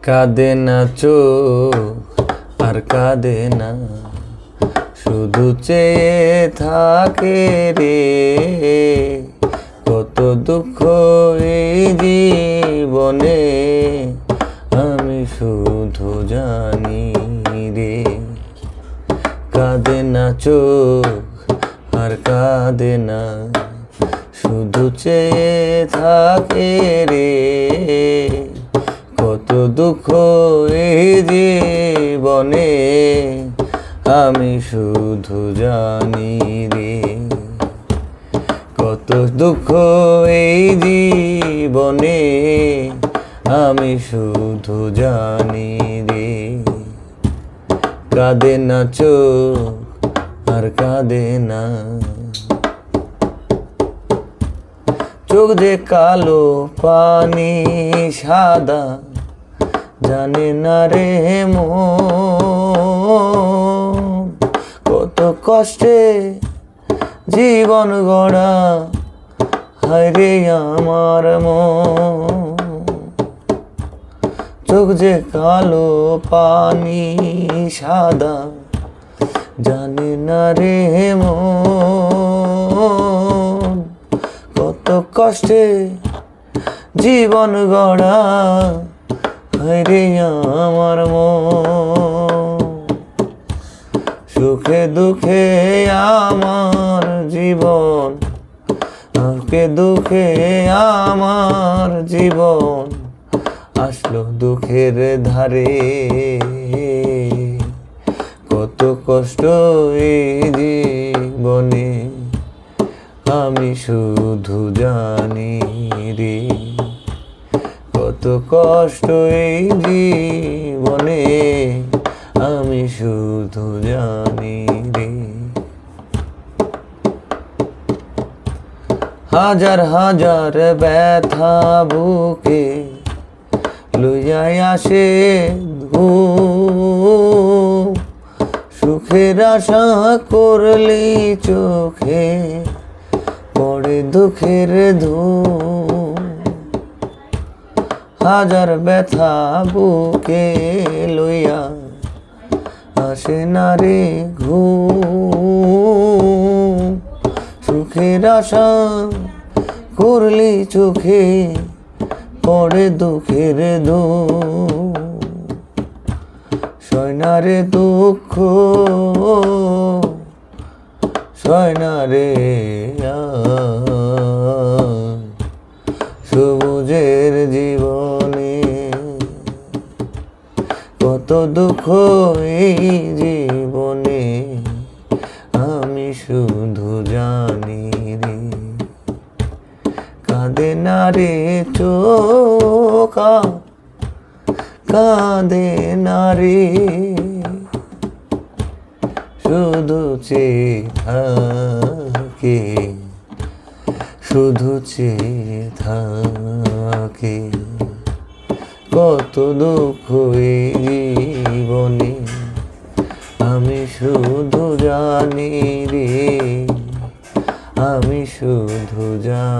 কাঁদে না চোখ আর কাঁদে না, শুধু চেয়ে থাকে রে। কত দুঃখ এই জীবনে, আমি শুধু জানি রে। কাঁদে না চোখ আর কাঁদে না, শুধু চেয়ে থাকে রে। কত দুঃখ এই জীবনে, আমি শুধু জানি রে। কত দুঃখ এই জীবনে, আমি শুধু জানি রে। কাঁদে না চোখ আর কাঁদে না। চোখ যে কালো পানি সাদা, জানে না রে মন। কত কষ্টে জীবন গড়া, হায় রে আমার মন। চোখ যে কালো পানি সাদা, জানে না রে মন। কত কষ্টে জীবন গড়া, হায় রে আমার মন। সুখে দুঃখে আমার জীবন, সুখে দুঃখে আমার জীবন, আসলো দুঃখের ধারে। কত কষ্ট এই জীবনে, আমি শুধু জানি রে। কত কষ্ট এই জীবনে, আমি শুধু জানি রে। হাজার হাজার ব্যথা বুকে লইয়া আসে ঘুম। সুখের আশা করলি চোখে, পড়ে দুঃখের ধূম। হাজার ব্যথা বুকে লইয়া আসে না রে ঘুম। সুখের আশা করলি চোখে, পড়ে দুঃখের ধূম। সয় না রে দুঃখ, সয় না রে সবুজের জীবনে। কত দুঃখ এই জীবনে, আমি শুধু জানি রে। কাঁদে না রে চোখ, কাঁদে না রে, শুধু চেয়ে থাকে, শুধু চেয়ে থাকে। কত দুঃখ এই জীবনে, আমি শুধু জানি রে। আমি শুধু জানি।